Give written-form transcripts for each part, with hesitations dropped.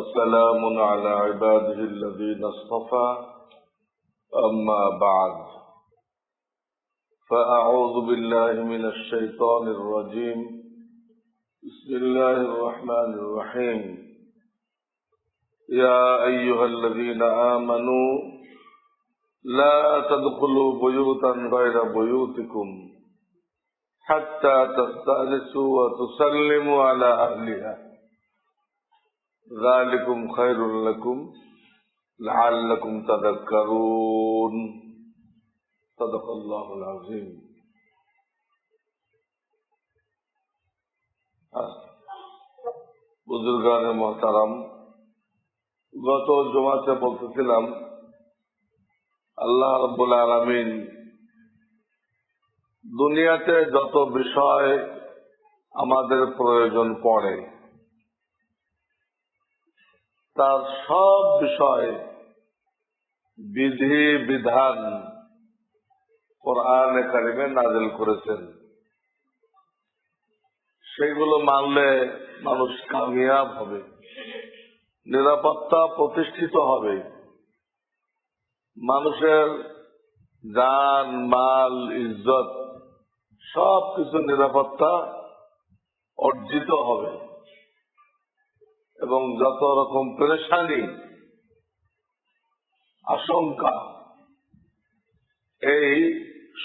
وسلام على عباده الذين اصطفى أما بعد فأعوذ بالله من الشيطان الرجيم بسم الله الرحمن الرحيم يا أيها الذين آمنوا لا تدخلوا بيوتا غير بيوتكم حتى تستأنسوا وتسلموا على أهلها ذلكم خير لكم لعلكم تذكرون صدق الله العظيم. বুজুর্গান মুহতারাম, গত জুমাতে বলতেছিলাম আল্লাহ রাব্বুল আলামিন দুনিয়াতে যত বিষয় আমাদের প্রয়োজন পড়ে তার সব বিষয় বিধি বিধান কোরআনে কারিমে নাযিল করেছেন। সেগুলো মানলে মানুষ কামিয়াব হবে, নিরাপত্তা প্রতিষ্ঠিত হবে, মানুষের জান মাল ইজ্জত সব কিছু নিরাপত্তা অর্জিত হবে এবং যত রকম পেরেশানি আশঙ্কা এই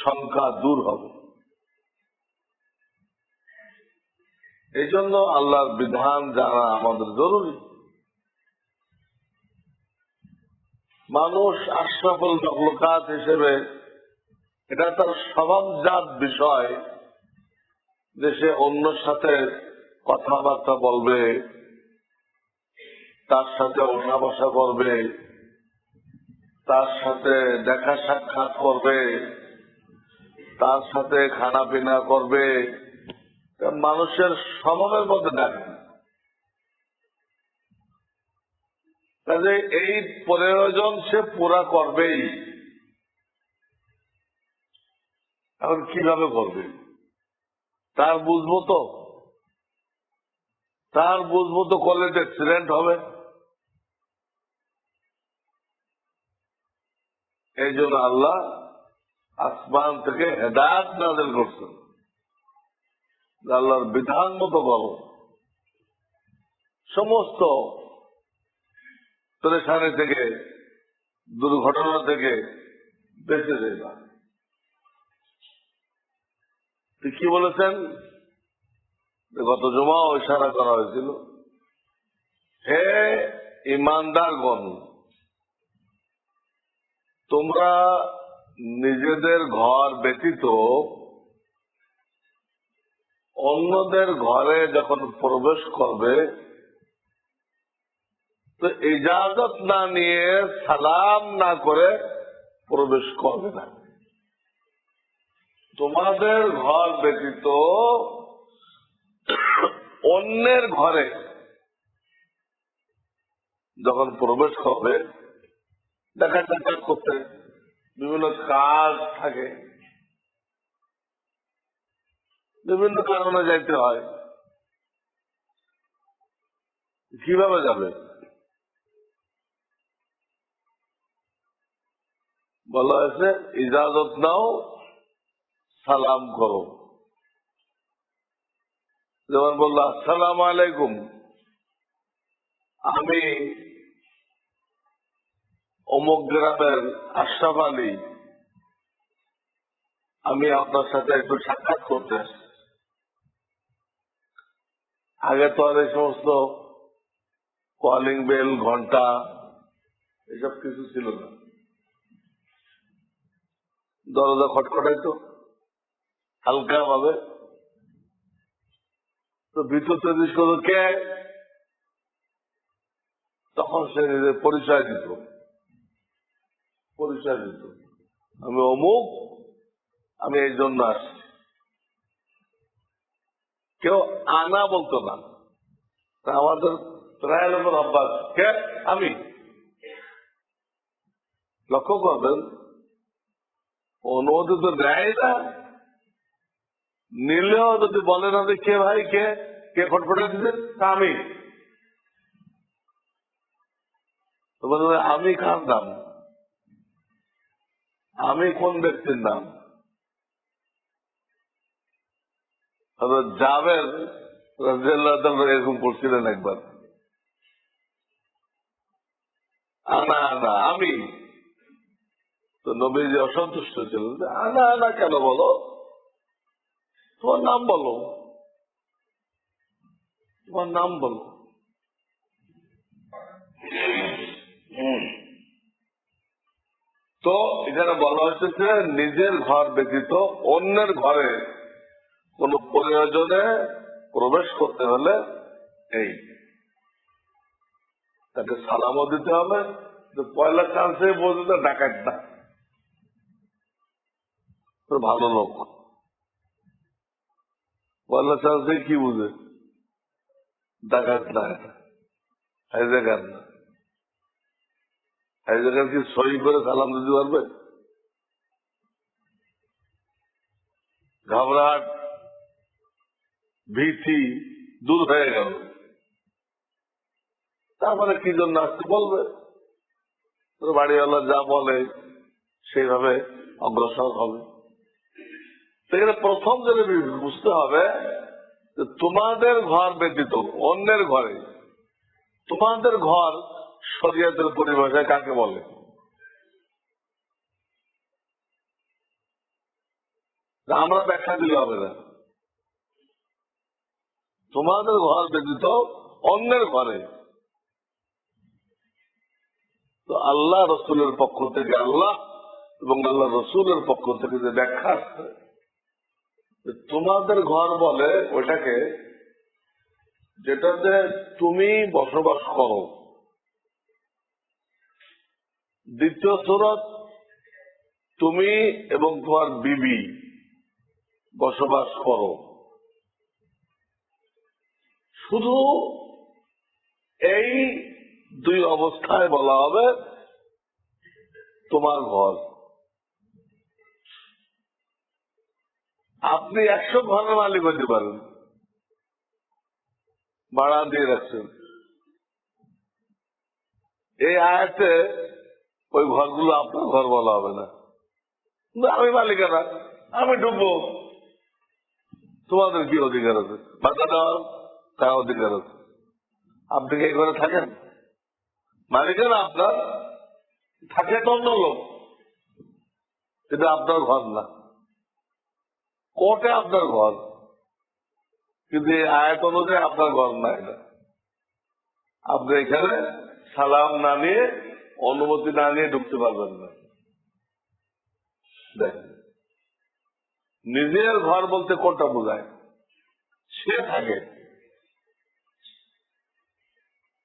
শঙ্কা দূর হবে। এই জন্য আল্লাহর বিধান জানা আমাদের জরুরি। মানুষ আশরাফুল মাখলুকাত হিসেবে এটা তার স্বভাবজাত বিষয় যে সে অন্যর সাথে কথাবার্তা বলবে, তার সাথে ওঠা বসা করবে, তার সাথে দেখা সাক্ষাৎ করবে, তার সাথে খানা পিনা করবে, মানুষের স্বভাবের মধ্যে দেখে। কাজে এই প্রয়োজন সে পুরা করবেই। এখন কিভাবে করবে তার বুঝবো তো, করলে তো অ্যাক্সিডেন্ট হবে। এই জন্য আল্লাহ আসমান থেকে হেদায়েত নাযিল করছেন, আল্লাহর বিধান মতো করো, সমস্ত পরেশানি থেকে দুর্ঘটনা থেকে বেঁচে যাইবা। কি বলেছেন? গত জুমাও ইশারা করা হয়েছিল, হে ঈমানদারগণ, তোমরা নিজেদের ঘর ব্যতীত অন্যদের ঘরে যখন প্রবেশ করবে তো ইজাজত না নিয়ে সালাম না করে প্রবেশ করবে না। তোমাদের ঘর ব্যতীত অন্যের ঘরে যখন প্রবেশ করবে, দেখা সাক্ষাৎ করতে বিভিন্ন কাজ থাকে, বিভিন্ন কারণে যাইতে হয়। কিভাবে যাবে? বলা হয়েছে ইজাজত নাও, সালাম করো। যেমন বললো আসসালামু আলাইকুম, আমি অমুক গ্রামের আশরাফ আলী, আমি আপনার সাথে একটু সাক্ষাৎ করতে আসি। আগে তো আর এই সমস্ত কলিং বেল, ঘন্টা এসব কিছু ছিল না। দরজা খটখটাইতো হালকা ভাবে, তো ভিতর জিজ্ঞেস করলো কে, তখন সে নিজের পরিচয় দিত, আমি অমুক, আমি এই জন্য আসছি। কেউ আনা বলতো না। আমাদের প্রায় লোকের অভ্যাস, কে, আমি। লক্ষ্য করবেন অনুমতি তো দেয় না, নিলেও যদি বলে না যে কে ভাই, কে কে খটখটা দিতে, আমি। তো বলবে আমি কার নাম, আমি কোন ব্যক্তির নাম? জাবের রাদিয়াল্লাহু তাআলা এরকম করছিলেন একবার, আনা আনা আমি। তো নবীজি অসন্তুষ্ট ছিলেন, আনা আনা কেন বলো, তোমার নাম বলো, তোমার নাম বলো। তো এখানে বলা হচ্ছে যে নিজের ঘর ব্যতীত অন্যের ঘরে কোন প্রয়োজনে প্রবেশ করতে হলে এই তাকে সালামও দিতে হবে, যে পয়লা চান্সে বলতে তো ডাকাত না, তো ভালো লোক। পয়লা চান্সে কি বুঝে, ডাকাত না, হাইজাকার না। হাইজাকার কি সই করে সালাম দিতে পারবে? ঘাবড়াট ভীতি দূর হয়ে গেল, তারপরে কি জন্য আসতে বলবে, বাড়িওয়ালা যা বলে সেইভাবে অগ্রসর হবে। সেখানে প্রথম যেটা বুঝতে হবে যে তোমাদের ঘর ব্যতীত অন্যের ঘরে, তোমাদের ঘর শরীয়তের পরিভাষায় কাকে বলে? আমরা ব্যাখ্যা দিলে হবে না। তোমাদের ঘর ব্যতীত অন্যের ঘরে, তো আল্লাহ রসুলের পক্ষ থেকে, আল্লাহ এবং আল্লাহ রসুলের পক্ষ থেকে যে ব্যাখ্যা আসছে, তোমাদের ঘর বলে ওইটাকে যেটাতে তুমি বসবাস করো। দ্বিতীয় সুরত তুমি এবং তোমার বিবি বসবাস করো। শুধু এই দুই অবস্থায় বলা হবে তোমার ঘর। আপনি 100 ঘরের মালিক হতে পারেন, ভাড়া দিয়ে রাখছেন, এই আয়াতে ওই ঘরগুলো আপনার ঘর বলা হবে না। আমি মালিকানা, আমি ঢুকবো, তোমাদের কি অধিকার আছে? ভাড়া দেওয়ার তা অধিকার আছে। আপনি কি এই ঘরে থাকেন? মালিকানা আপনার, থাকে তো অন্য লোক, এটা আপনার ঘর না। কোর্টে আপনার ঘর, কিন্তু এই আয়াত অনুযায়ী আপনার ঘর না। এটা আপনি এখানে সালাম না নিয়ে, অনুমতি না নিয়ে ঢুকতে পারবেন না। দেখেন, নিজের ঘর বলতে কোনটা বোঝায়? সে থাকে,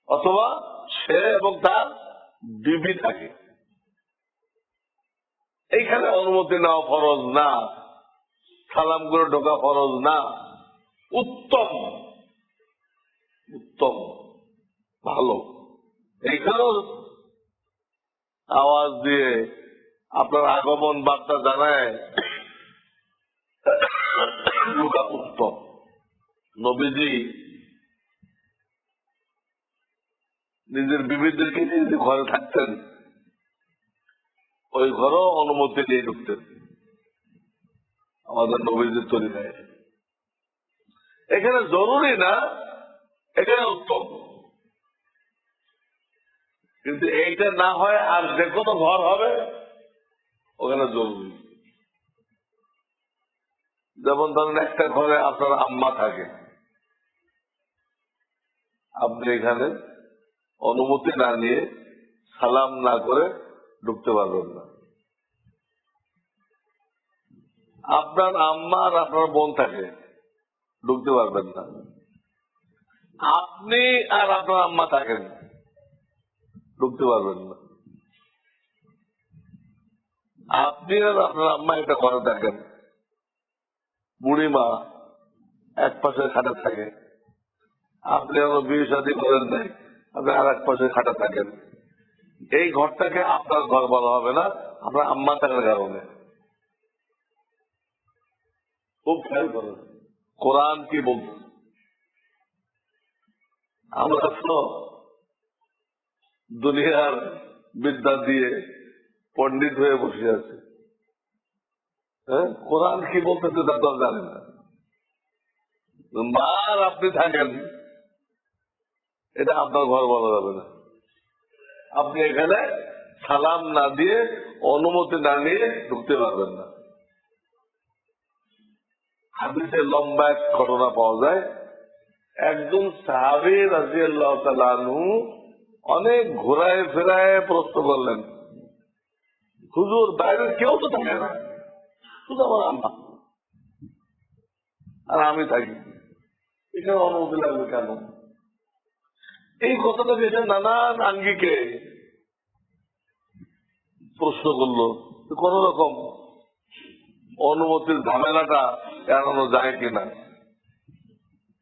অথবা সে এবং তার বিবি থাকে। এইখানে অনুমতি নেওয়া ফরজ না, সালাম করে ঢোকা ফরজ না। উত্তম উত্তম ভালো, এইখানেও আওয়াজ দিয়ে আপনার আগমন বার্তা জানায় ঢোকা উত্তম। নবীজি নিজের বিবিদেরকে নিয়ে যদি ঘরে থাকতেন, ওই ঘরও অনুমতি নিয়ে ঢুকতেন। আমাদের নবীজির তরিকায় এখানে জরুরি না, এখানে উত্তম। কিন্তু এইটা না হয় আর যে কোনো ঘর হবে ওখানে জরুরি। যেমন ধরেন একটা ঘরে আপনার আম্মা থাকে, আপনি এখানে অনুমতি না নিয়ে সালাম না করে ঢুকতে পারবেন না। আপনার আম্মা আর আপনার বোন থাকে, ঢুকতে পারবেন না। আপনি আর আপনার আম্মা থাকেন, ঢুকতে পারবেন না। আপনি আর আপনার আম্মা একটা ঘরে থাকেন, বুড়িমা এক পাশে খাটে থাকে, আপনি আমার বিয়ে শাদী করেন নাই, আপনি আর এক পাশে খাটে থাকেন। এই ঘরটাকে আপনার ঘর বলা হবে না, আপনার আম্মা থাকার কারণে। খুব খেয়াল করেন কোরআন কি বলছে। আমরা তো দুনিয়ার বিদ্যা দিয়ে পণ্ডিত হয়ে বসে আছে। হ্যাঁ, কোরআন কি বলতেছে তা তো জানেন না। মার আপনি থাকেন, এটা আপনার ঘর বলা যাবে না। আপনি এখানে সালাম না দিয়ে, অনুমতি না নিয়ে ঢুকতে পারবেন না। হাদিসে লম্বা এক ঘটনা পাওয়া যায়। একজন সাহাবী রাদিয়াল্লাহু তাআলা আনহু অনেক ঘোরায় ফেরায় প্রশ্ন করলেন, হুজুর বাইরে কেউ তো থাকে না, শুধু আমার আম্মা আর আমি থাকি, এখানে অনুমতি লাগবে কেন? এই কথাটা এসে নানান আঙ্গিকে প্রশ্ন করলো, কোন রকম অনুমতির ঝামেলাটা এড়ানো যায় কিনা।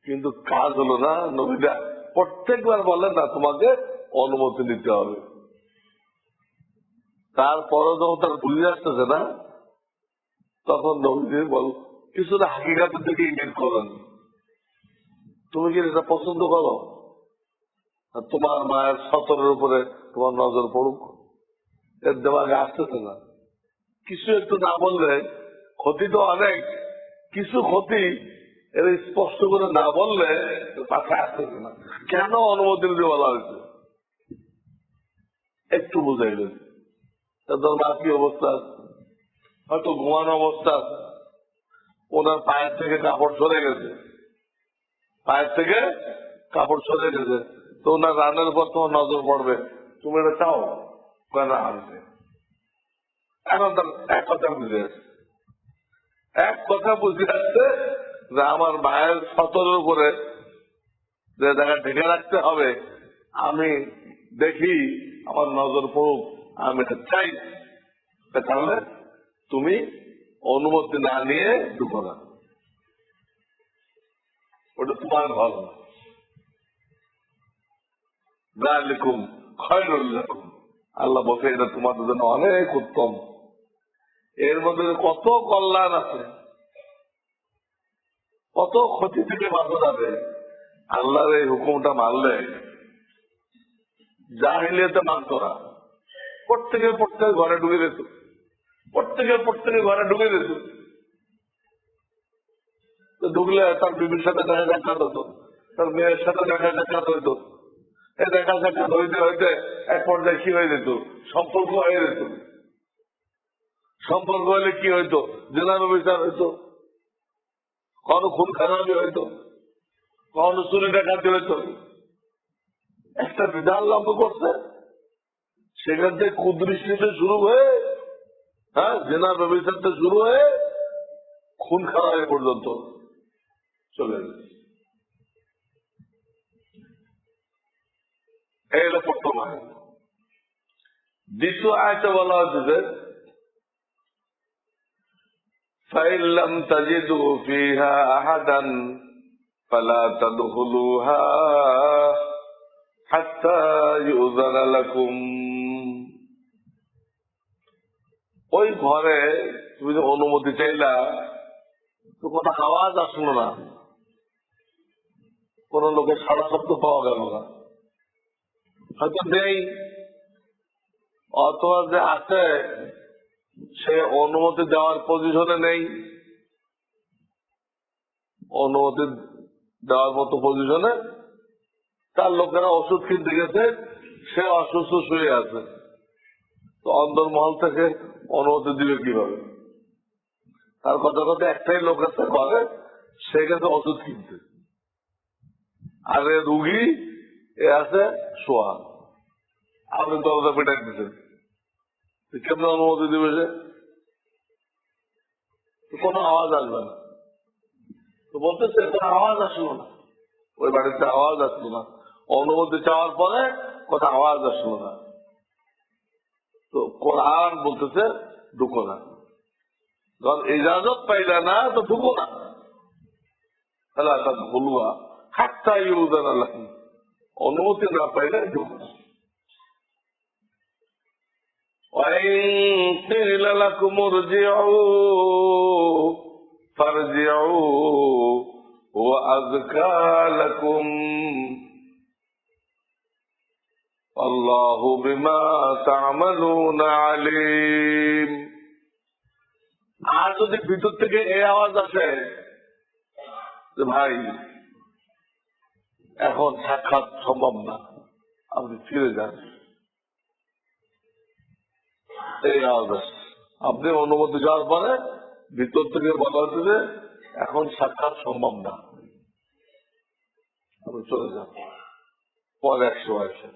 কিন্তু কাজ হলো না। নবীরা প্রত্যেকবার বলেন না তোমাকে অনুমতি নিতে হবে। তারপরে যখন তার বুঝে আসতেছে না, তখন নবীজি বল কিছুটা হাকিকাতের দিকে ইঙ্গিত করেন, তুমি কি এটা পছন্দ করো তোমার মায়ের সতরের উপরে তোমার নজর পড়ুক? এর দেমাগে আসতেছে না। কিছু একটু না বললে ক্ষতি তো অনেক, কিছু ক্ষতি এর স্পষ্ট করে না বললে পাশে আসতেছে না। কেন অনুমতি নিতে বলা হয়েছে একটু বুঝাইলেন। তোর মা কি অবস্থা, হয়তো ঘুমানো অবস্থা, ওনার পায়ের থেকে কাপড় সরে গেছে, পায়ের থেকে কাপড় সরে গেছে, তো ওনার রানের উপর তোমার নজর পড়বে, তুমি এটা চাও কেন? আনছে এখন তার এক কথা বুঝে আসছে, এক কথা বুঝে আসছে যে আমার মায়ের সতরের উপরে যে জায়গা ঢেকে রাখতে হবে, আমি দেখি আমার নজর পড়ুক, আমি এটা চাই। তাহলে তুমি অনুমতি না নিয়ে ঢুকো না, ওটা তোমার ঘর না। যালিকুম খায়রুল লাকুম, আল্লাহ বলছে এটা তোমাদের জন্য অনেক উত্তম। এর মধ্যে কত কল্যাণ আছে, কত ক্ষতি থেকে বাঁচা যাবে আল্লাহর এই হুকুমটা মানলে। জাহিলিয়াতে মানত না, প্রত্যেকে ঘরে ঢুকে যেত, প্রত্যেকে ঘরে ঢুকে যেত। ঢুকলে তার বিবির সাথে দেখা সাক্ষাৎ হতো, তার মেয়ের সাথে দেখা সাক্ষাৎ হইতো। এই দেখা সাক্ষাৎ হইতে হইতে এক পর্যায়ে কি হয়ে যেত, সম্পর্ক হয়ে যেত। সম্পর্ক হলে কি হইতো, জেনার বিচার হইতো, কখনো খুন খারাপি হইতো, কখনো চুরি ডাকাতি হইতো। একটা বিধান লঙ্ঘ করছে, সেখান থেকে কুদৃষ্টিতে শুরু হয়ে, হ্যাঁ, জেনার ব্যবচারতে শুরু হয়ে খুন খারাপি পর্যন্ত চলে গেছে। এই হলো প্রথম আয়াত। দ্বিতীয় আয়াতে বলা হচ্ছে যে فَإِن لَّمْ تَجِدُوا فِيهَا أَحَدًا فَلَا تَدْخُلُوهَا حَتَّى يُؤْذَنَ لَكُمْ। ওই ঘরে তুমি যে অনুমতি চাইলা, তো কোনো আওয়াজ আসলো না, কোন লোকের সারা শব্দ পাওয়া গেল না, হয়তো নেই, অথবা যে আছে সে অনুমতি দেওয়ার পজিশনে নেই, অনুমতি দেওয়ার মতো পজিশনে তার লোকেরা ওষুধ কিনতে গেছে, সে অসুস্থ শুয়ে আছে, তো অন্দরমহল থেকে অনুমতি দিবে কিভাবে? তার কথা একটাই লোক আছে ঘরে, সে গেছে ওষুধ কিনতে, আর এ রুগী এ আছে শোয়া, আপনি দরজা পেটাই দিচ্ছেন, কেমন অনুমতি দিবে সে? কোনো আওয়াজ আসবে না। তো বলতেছে কোনো আওয়াজ আসলো না, ওই বাড়িতে আওয়াজ আসলো না, অনুমতি চাওয়ার পরে কোনো আওয়াজ আসলো না। তো কোরআন বলতেছে ঢুকো না, যখন ইজাজত পাইলে না তো ঢুকো না। তাহলে বলুয়া হাত্তা ইউযানা লাকুম, অনুমতি না পাইলে ঢুকো না। وَإِن قِيلَ لَكُمُ ارْجِعُوا فَارْجِعُوا هُوَ أَزْكَىٰ لَكُمْ। আল্লাহু বিমা তা'মালুনা আলিম। আর যদি ভিতর থেকে এই আওয়াজ আসে যে ভাই এখন সাক্ষাৎ সম্ভব না, আপনি ফিরে যান, এই আওয়াজ আসে, আপনি অনুমতি দেওয়ার পরে ভিতর থেকে বলা হচ্ছে যে এখন সাক্ষাৎ সম্ভব না, আপনি চলে যান, পরে একশো আসে।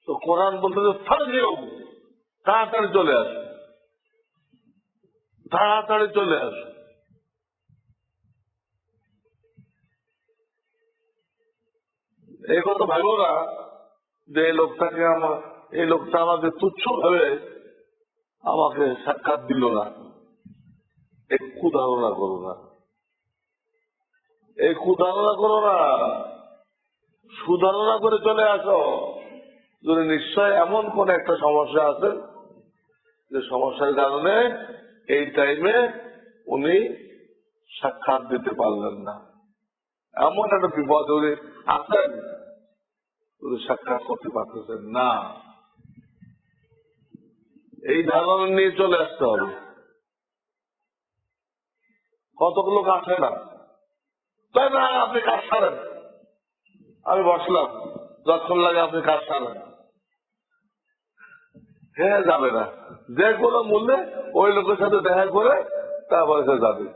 তো কোরআন বলতে যে তাড়াতাড়ি চলে আসে, তাড়াতাড়ি চলে আসে। এই কথা ভালো না যে এই লোকটা আমাকে তুচ্ছ ভাবে আমাকে সাক্ষাৎ দিল না, এই কুধারণা করো না, এই কুধারণা করো না, সুধারণা করে চলে আসো। যদি নিশ্চয় এমন কোন একটা সমস্যা আছে যে সমস্যার কারণে এই টাইমে উনি সাক্ষাৎ দিতে পারলেন না, এমন একটা বিপদ উনি আছেন, উনি সাক্ষাৎ করতে পারতেছেন না, এই ধারণা নিয়ে চলে আসতে হবে। কতগুলো আসে না, তাই না, আপনি কাজ সারেন, আমি বসলাম, যতক্ষণ লাগে আপনি কাজ সারেন, হ্যাঁ যাবে না, যে কোনো মূল্যে ওই লোকের সাথে দেখা করে তারপরে সে যাবে।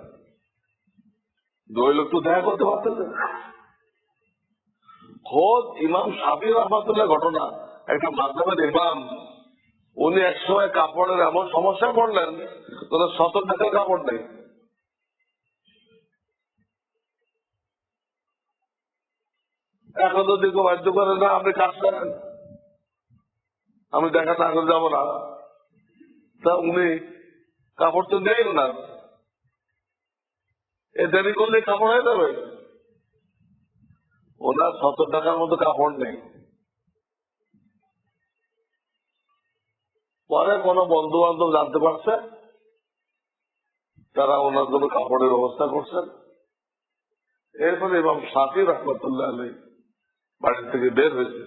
ওই লোক তো দেখা করতে পারতেছে। খোদ ইমাম শাফি রহমাতুল্লাহ ঘটনা, একটা মাযহাবের ইমাম, উনি একসময় কাপড়ের এমন সমস্যায় পড়লেন, তোদের 100 টাকার কাপড় নেই। এখন তো দেখো বাধ্য করে না, আপনি কাজ করেন, আমি দেখা না করে যাবো না, তা উনি কাপড় তো নেই না, এ দেরি করলে কাপড় হয়ে যাবে। ওনার 100 টাকার মতো কাপড় নেই। পরে কোনো বন্ধু বান্ধব জানতে পারছে, তারা ওনার জন্য কাপড়ের ব্যবস্থা করছেন। এরপরে ইমাম শাফি রহমতুল্লাহ আলাইহি বাড়ি থেকে বের হয়েছে।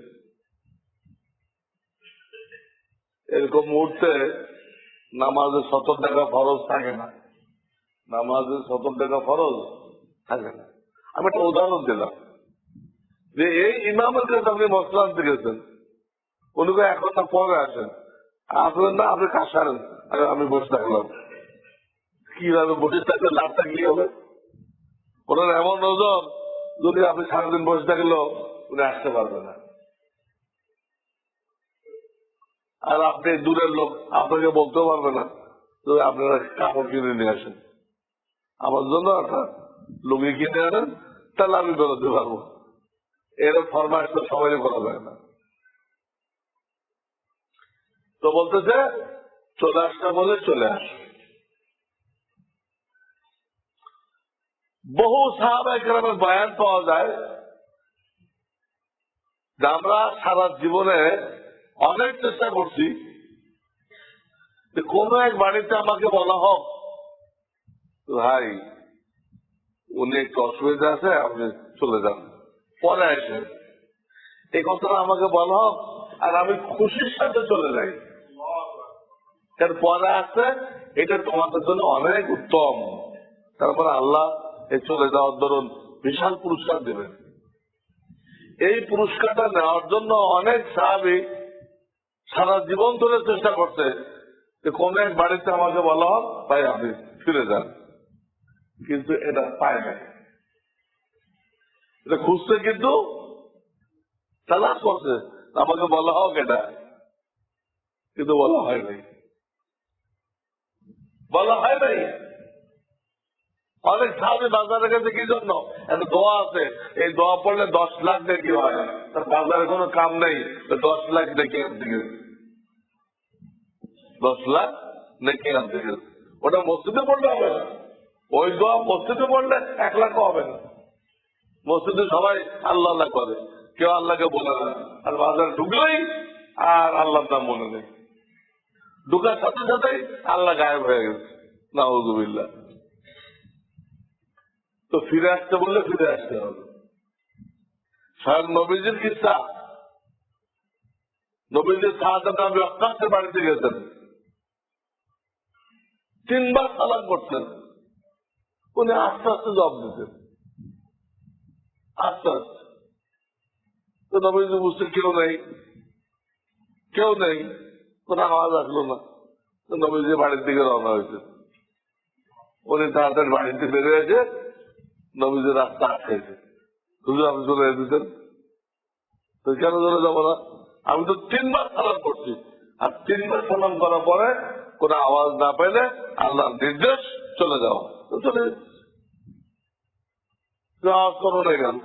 এরকম মুহূর্তে নামাজে 70 টাকা ফরজ থাকে না, নামাজে 70 টাকা ফরজ থাকে না। আমি একটা উদাহরণ দিলাম যে এই ইমামের কাছে আপনি মশলা আনতে গেছেন, উনি এখন না পরে আসেন, আসলেন না, আপনি কাজ সারেন, আমি বসে থাকলাম, কিভাবে বসে থাকলে লাভটা কি হবে? ওনার এমন নজর, যদি আপনি সারাদিন বসে থাকলেও উনি আসতে পারবে না। আর আপনি দূরের লোক, আপনাকে বলতেও পারবে না যদি আপনারা কাপড় কিনে নিয়ে আসেন, আমার জন্য একটা লুঙ্গি কিনে আনেন, তাহলে আমি বেরোতে পারবো। এর ফরমাইশ তো সবাই করা যায় না। তো বলতেছে চলে আসতে বলে চলে আস। বহু সাহাবায়ে কেরামের বয়ান পাওয়া যায় যে আমরা সারা জীবনে অনেক চেষ্টা করছি যে কোন এক বাড়িতে আমাকে বলা হোক ভাই উনি একটু অসুবিধা আছে, আপনি চলে যান, পরে আসেন, এই কথাটা আমাকে বলা হোক, আর আমি খুশির সাথে চলে যাই, কারণ পরে আসছে এটা তোমাদের জন্য অনেক উত্তম। তারপরে আল্লাহ এই চলে যাওয়ার দরুন বিশাল পুরস্কার দেবেন। এই পুরস্কারটা নেওয়ার জন্য অনেক সাহাবী সারা জীবন ধরে চেষ্টা করছে যে কোন এক বাড়িতে আমাকে বলা হোক ভাই আপনি ফিরে যান, কিন্তু এটা পায় নাই। এটা খুঁজছে, কিন্তু তালাশ করছে আমাকে বলা হোক এটা, কিন্তু বলা হয় নাই, বলা হয় নাই। অনেক সাহাবী বাজারে গেছে কি জন্য? একটা দোয়া আছে, এই দোয়া পড়লে 10 লাখ দেখি হয়, তার বাজারে কোনো কাম নেই, 10 লাখ দেখে আনতে গেছে, 10 লাখ দেখে আনতে গেছে। ওটা মসজিদে পড়লে হবে না, ওই দোয়া মসজিদে পড়লে 1 লাখ হবে না। মসজিদে সবাই আল্লাহ আল্লাহ করে, কেউ আল্লাহকে বলে না, আর বাজারে ঢুকলেই আর আল্লাহর নাম মনে নেই, ঢুকার সাথে সাথেই আল্লাহ গায়েব হয়ে গেছে, নাউযুবিল্লাহ। তো ফিরে আসতে বললে ফিরে আসতে হবে। স্বয়ং নবীজির কিস্সা নবীজি সাহায্যে আমি অক্কান্তের বাড়িতে গেছেন, 3 বার সালাম করতেন, উনি আস্তে আস্তে জবাব দিতেন, আস্তে আস্তে। তো নবীজি বুঝতে কেউ নেই, কোন আওয়াজ আসলো না। তো নবীজি বাড়ির দিকে রওনা হয়েছে। উনি তাড়াতাড়ি বাড়িতে বেরিয়ে এসে নবীজি রাস্তা আটকেছে, হুজুর আপনি চলে যেতেন। তো কেন চলে যাবো না, আমি তো 3 বার সালাম করছি, আর 3 বার সালাম করার পরে কোন আওয়াজ না পেলে আল্লাহর নির্দেশ চলে যাও, তো চলে আওয়াজ করো না কেন,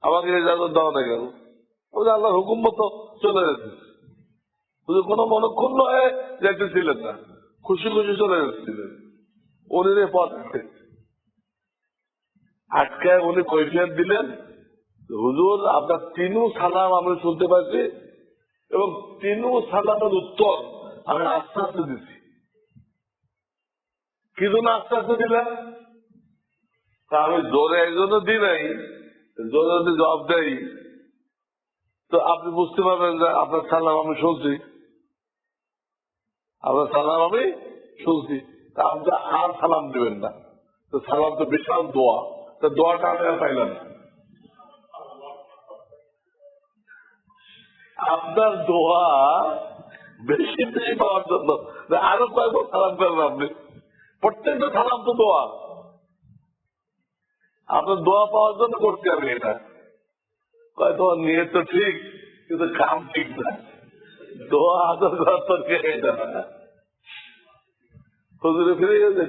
আমাকে ইজাজত দাও না কেন, আল্লাহর হুকুম মতো চলে যেতে। শুধু কোনো মনক্ষুণ্ণ হয়ে যেতেছিলেন না, খুশি খুশি চলে যাচ্ছিলেন। উনি পথ আটকে উনি কৈফিয়ত দিলেন, হুজুর আপনার 3 সালাম আমি শুনতে পাচ্ছি এবং 3 সালামের উত্তর আমি আস্তে আস্তে দিচ্ছি। কি জন্য আস্তে আস্তে দিলেন? তা আমি জোরে একজনও দিই নাই, জোরে যদি জবাব দেই তো আপনি বুঝতে পারবেন যে আপনার সালাম আমি শুনছি, আপনার সালাম আমি শুনছি, তা আপনি আর সালাম দেবেন না। তো সালাম তো বিশাল দোয়া, তো দোয়াটা আমি আর পাইলাম না। আপনার দোয়া বেশি বেশি পাওয়ার জন্য আরো কয়েকবার সালাম করেন আপনি, প্রত্যেকটা সালাম তো দোয়া, আপনার দোয়া পাওয়ার জন্য করছি আমি এটা। তোমার নিয়ে তো ঠিক, কিন্তু কাম ঠিক না, দোয়া আদর করার তো এটা না। হুজুরে ফিরে যেতে,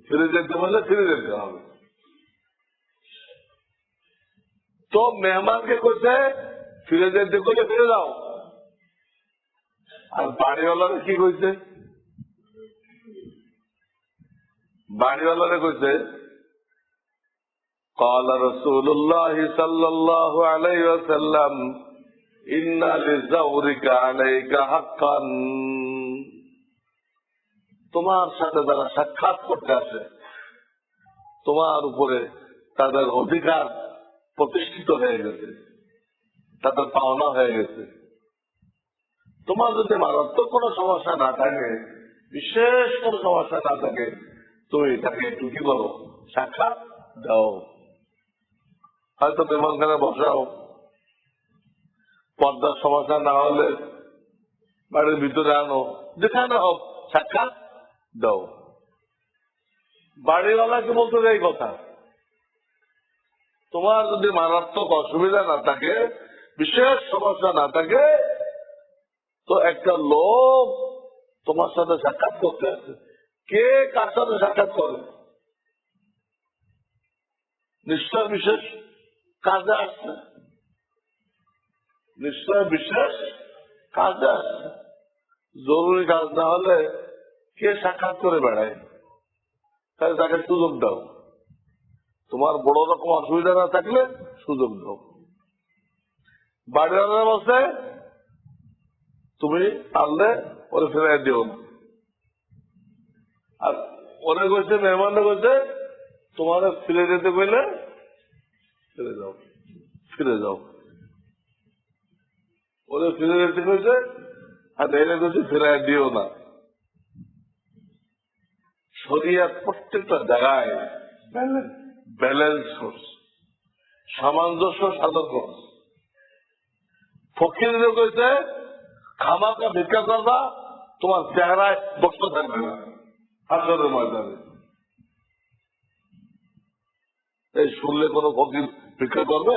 ফিরে যেতে বললে ফিরে যেতে হবে। তো মেহমানকে করছে ফিরে যেতে করলে ফিরে যাও, আর বাড়িওয়ালারা কি কইছে? বাড়িওয়ালারা কইছে قال رسول الله صلى الله عليه وسلم إن لزورك عليك حقا। তোমার সাথে যারা সাক্ষাৎ করতে আসে তোমার উপরে তাদের অধিকার প্রতিষ্ঠিত হয়ে গেছে, তাদের পাওনা হয়ে গেছে। তোমার যদি মারাত্মক কোনো সমস্যা না থাকে, বিশেষ কোনো সমস্যা না থাকে, তুমি তাকে একটু কি করো, সাক্ষাৎ দাও। হয়তো মেহমানখানে বসাও, পর্দার সমস্যা না হলে বাড়ির ভিতরে আনো, যেখানে হোক সাক্ষাৎ দাও। বাড়িওয়ালাকে বলতে এই কথা, তোমার যদি মারাত্মক অসুবিধা না থাকে, বিশেষ সমস্যা না থাকে, তো একটা লোক তোমার সাথে সাক্ষাৎ করতে আসে। কে কার সাথে সাক্ষাৎ করে? নিশ্চয় বিশেষ কাজে আসছে, নিশ্চয় বিশেষ কাজে আসছে। জরুরি কাজ না হলে কে সাক্ষাৎ করে বেড়ায়? তাহলে তাকে সুযোগ দাও। তোমার বড় রকম অসুবিধা না থাকলে সুযোগ দাও। বাড়িওয়ালা বলছে তুমি পারলে ওরে ফেরাই দিও না, আর ওরে কইছে মেহমানরা কইছে তোমার ফিরে যেতে কইলে ফিরে যাও, ফিরে যাও। ওরে ফিরে যেতে কইছে, আর এনে কইছে ফেরাই দিও না। শরিয়াত প্রত্যেকটা জায়গায় ব্যালেন্স করছে, সামঞ্জস্য সাধন করছে। ফকির কইছে খামাকা ভিক্ষা করবা, তোমার চেহারায় বক্ত থাকবে না হাসরের ময়দানে। এই শুনলে কোন ফকির ভিক্ষা করবে?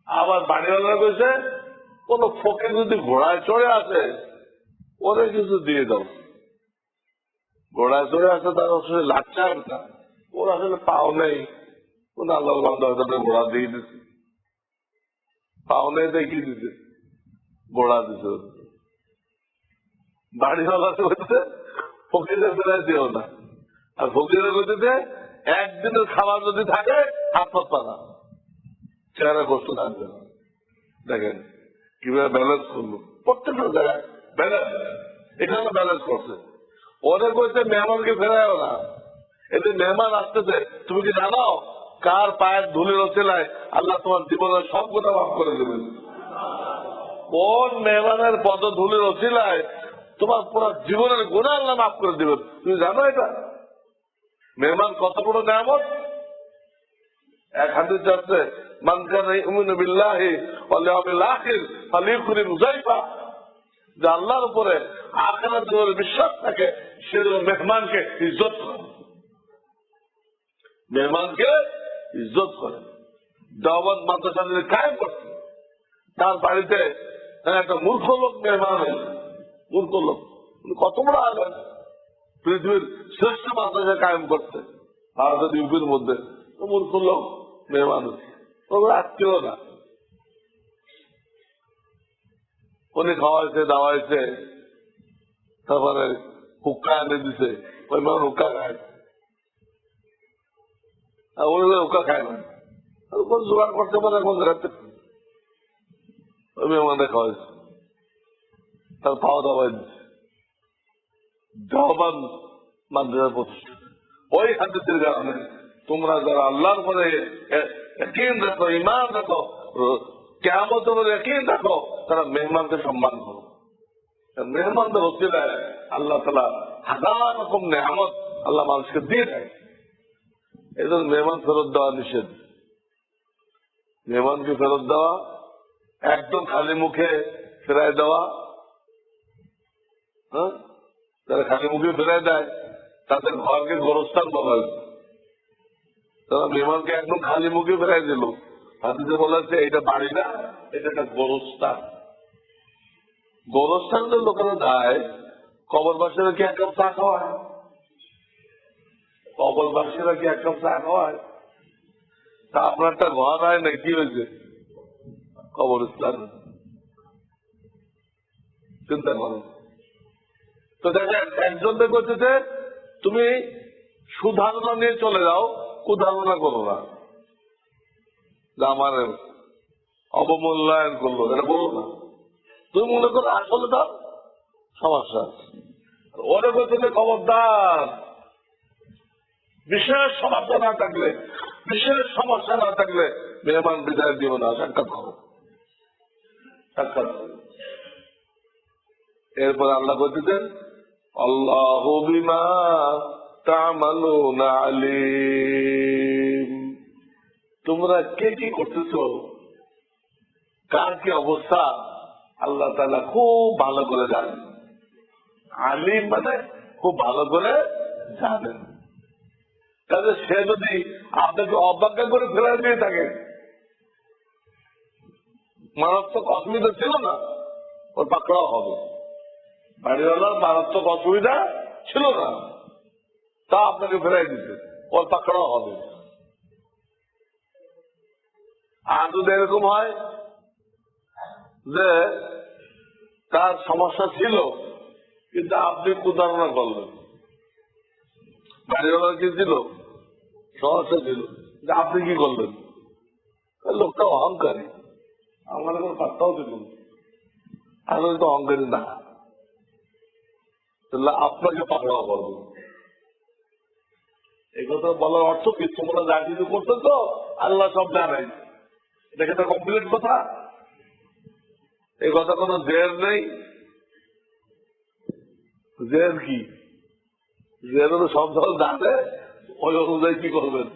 আবার বাড়িওয়ালা কইছে কোন ফকির যদি ঘোড়ায় চড়ে আসে ওরে কিছু দিয়ে দাও। ঘোড়ায় চড়ে আসে তার আসলে লাগছে না, ওর আসলে পাও নেই, কোন আল্লাহ বান্ধব ঘোড়া দিয়ে দিচ্ছে, পাও নেই দেখি দিচ্ছে, ঘোড়া দিচ্ছে। বাড়িওয়ালা কইছে ফকিরের ফেরাই দিও না, আর ফকিরের কইতে একদিনের খাবার যদি থাকে হাত পানা চেহারা কষ্ট থাকবে না। দেখেন কিভাবে ব্যালেন্স করলো, প্রত্যেকটা জায়গায় ব্যালেন্স, এখানে ব্যালেন্স করছে। ওদের কইছে মেহমানকে ফেরাইও না, এতে মেহমান আসতেছে, তুমি কি জানো কার পায়ের ধুলির ওসিলায় আল্লাহ তোমার জীবনের সব কথা মাফ করে দেবেন। কোন মেহমানের পদ ধুলির ওসিলায় তোমার পুরো জীবনের গুনাহ আল্লাহ মাফ করে দিবেন। তুমি জানো এটা? মেহমান কত বড় নিয়ামত। এক হাদিস আছে, মান কানা ইউমিনু বিল্লাহি ওয়াল ইয়াউমিল আখির ফালিয়ুকরিম যায়ফা, যে আল্লাহর উপরে আখিরাতের উপরে বিশ্বাস থাকে সে যেন মেহমানকে ইজ্জত করে, মেহমানকে ইজ্জত করে। দেওবন্দ মাদ্রাসা যদি কায়েম করছে, তার বাড়িতে একটা মূর্খ লোক মেহমান হয়েছে, মূর্খ লোক, কত বড় আলেম, পৃথিবীর শ্রেষ্ঠ মাদ্রাসা কায়েম করতে ভারতের ইউপির মধ্যে, মূর্খ লোক মেহমান হয়েছে, ওগুলো আত্মীয় না। উনি খাওয়াইছে দাওয়াইছে, তারপরে হুক্কা এনে দিছে, ওই মেহমান হুক্কা খায়, উনি হুক্কা খায় না, কোন জোগাড় করতে পারে কোন জায়গাতে, ওই মেহমানদের খাওয়াইছে, তার খাওয়া দাওয়াই দিচ্ছে। দেওবন্দ মাদ্রাসা প্রতিষ্ঠা, ওই হাদিসের কারণে তোমরা যারা আল্লাহর পরে ইয়াকিন রাখো, ঈমান রাখো, কিয়ামতের উপরে ইয়াকিন রাখো, তারা মেহমানকে সম্মান করো। মেহমানদের ওসিলায় আল্লাহ তাআলা হাজার রকম নেয়ামত আল্লাহ মানুষকে দিয়ে দেয়। এজন্য মেহমান ফেরত দেওয়া নিষেধ। মেহমানকে ফেরত দেওয়া, একদম খালি মুখে ফেরায় দেওয়া, হ্যাঁ, যারা খালি মুখে ফেরায় দেয় তাদের ঘরকে গোরস্থান বলা হয়েছে। তারা মেহমানকে একদম খালি মুখে ফেরাই দিল, হাদিসে বলা হচ্ছে এটা বাড়ি না, এটা একটা গোরস্থান। গোরস্থান যে লোকেরা যায়, কবরবাসীরা কি এক কাপ চা খাওয়ায়? কবরবাসীরা কি এক কাপ চা খাওয়ায়? তা আপনার একটা ঘর হয় না, কি হয়েছে? কবরস্থান। চিন্তা করো তো। দেখেন, একজন দেখছে তুমি সুধারণা নিয়ে চলে যাও, কুধারণা করো না, যে আমার অবমূল্যায়ন করলো, এটা বলো না। তুমি মনে করো আসলে তার সমস্যা, ওরে বলছে খবরদার, বিশেষ সমস্যা না থাকলে, বিশেষ সমস্যা না থাকলে মেহমান বিদায় দিও না, সাক্ষাৎ করো, সাক্ষাৎ করো। এরপর আল্লাহ বলতেছেন, আল্লাহু বিমা তা'মালুনা আলীম, তোমরা কে কি করতেছো, কার কি অবস্থা, আল্লাহ তাআলা খুব ভালো করে জানেন। আলিম মানে খুব ভালো করে জানেন। তাহলে সে যদি আপনাকে অবজ্ঞা করে ফেলে দিয়ে থাকে, মারাত্মক অসুবিধা ছিল না, ওর পাকড়াও হবে। বাড়িওয়ালার মারাত্মক অসুবিধা ছিল না, তা আপনাকে ফেরাই দিতে, ওর পাকড়াও হবে। আর যদি এরকম হয় যে তার সমস্যা ছিল কিন্তু আপনি কুধারণা করলেন, বাড়িওয়ালার কি ছিল, সমস্যা ছিল, যে আপনি কি করলেন, লোকটা অহংকারী, আমার কোনো পাত্তাও দিল, আমি তো অহংকারী না, তাহলে আপনাকে পাকড়াও করবো। এই কথা বলার অর্থ কি, তোমরা যা কিছু করতে তো আল্লাহ সব জানেন, দেখে তো কমপ্লিট কথা। এই কথা কোনো জের নেই, জের কি, জের সব দল জানে, ওই অনুযায়ী কি করবেন,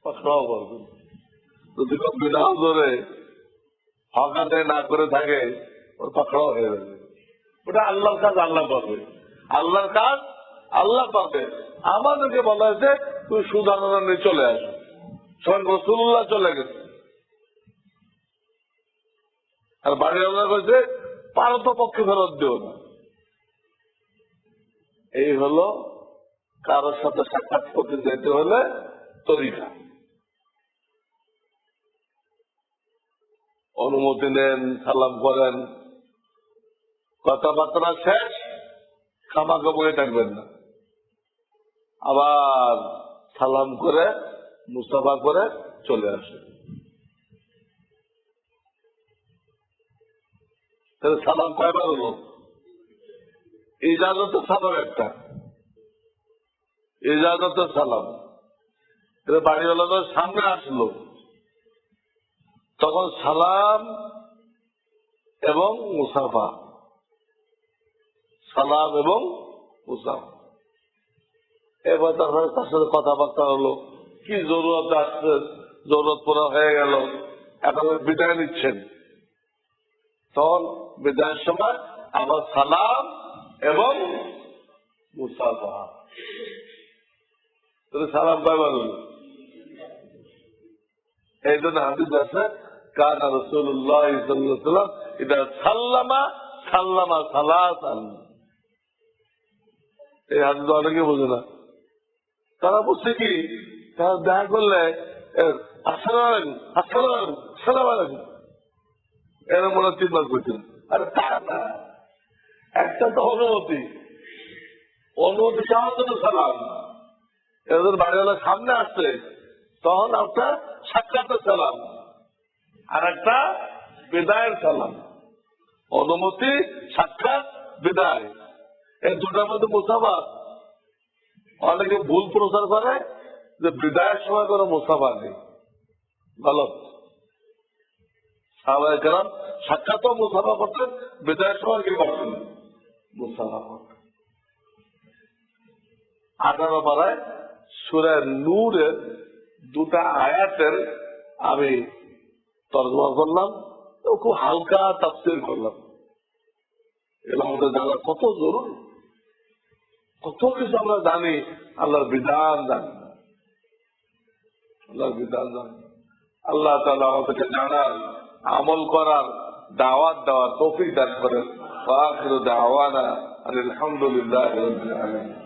পাকড়াও করবেন। যদি বিনা জোরে হকাতে না করে থাকে, ওর পাকড়াও হয়ে যাবে। ওটা আল্লাহর কাজ, আল্লাহ পাবে, আল্লাহর কাজ আল্লাহ পাবে। আমাদেরকে বলা হয়েছে তুই সুধারণা নিয়ে চলে আস, স্বয়ং রাসূলুল্লাহ চলে গেছে। আর বাড়িওয়ালা কইছে পারত পক্ষে ফেরত দিও না। এই হলো কারোর সাথে সাক্ষাৎ করতে যেতে হলে তরিকা। অনুমতি নেন, সালাম করেন, কথাবার্তা শেষ, খামাখা বয়ে থাকবেন না, আবার সালাম করে মুসাফা করে চলে আসে। তাহলে সালাম কয়বার হলো? ইজাজতের সালাম একটা, ইজাজতের সালাম, বাড়িওয়ালা তো সামনে আসলো, তখন সালাম এবং মুসাফা, সালাম এবং মুসাফা। এবার তার সাথে কথাবার্তা হলো, কি জরুরত আসছে, জরুরত পুরো হয়ে গেল, এখন বিদায় নিচ্ছেন। তখন বিদায়ের সময় আবার সালাম এবং মুসাফা। সালাম কয়বার হল? এই জন্য হাদিস আছে, কানা রাসূলুল্লাহ সাল্লাল্লাহু আলাইহি ওয়াসাল্লাম ইদা সাল্লামা সাল্লামা সালাসান। এই হাদিস অনেকে বোঝে না। তারা বুঝছে কি, তারা দেখা করলে আসসালামু আলাইকুম, আসসালামু আলাইকুম, আসসালামু আলাইকুম, এর মনে চিন্তা করছেন। আরে তা না, একটা তো অনুমতি, অনুমতি চাওয়ার জন্য সালাম। এদের বাড়িওয়ালা সামনে আসছে, তখন একটা সাক্ষাতের সালাম, আর একটা বিদায়ের সালাম। অনুমতি, সাক্ষাৎ, বিদায়, এই দুটার মধ্যে মুসাফা। অনেকে ভুল প্রচার করে যে বিদায়ের সময় কোনো মুসাফা নেই, গলত। সাহাবায়ে কেরাম সাক্ষাৎও মুসাফা করতেন, বিদায়ের সময় কি করতেন? মুসাফা করতেন। 18 পারায় সূরা নূরের দুটা আয়াতের আমি তর্জমা করলাম, তো খুব হালকা তাফসীর করলাম। এগুলো আমাদের জানা কত জরুরি, কত কিছু আমরা জানি, আল্লাহর বিধান জানি, আল্লাহর বিধান জানি। আল্লাহ তাআলা আমাদেরকে জানার, আমল করার, দাওয়াত দেওয়ার তৌফিক দান করেন। ওয়া আখিরু দাওয়ানা আলহামদুলিল্লাহি রাব্বিল আলামিন।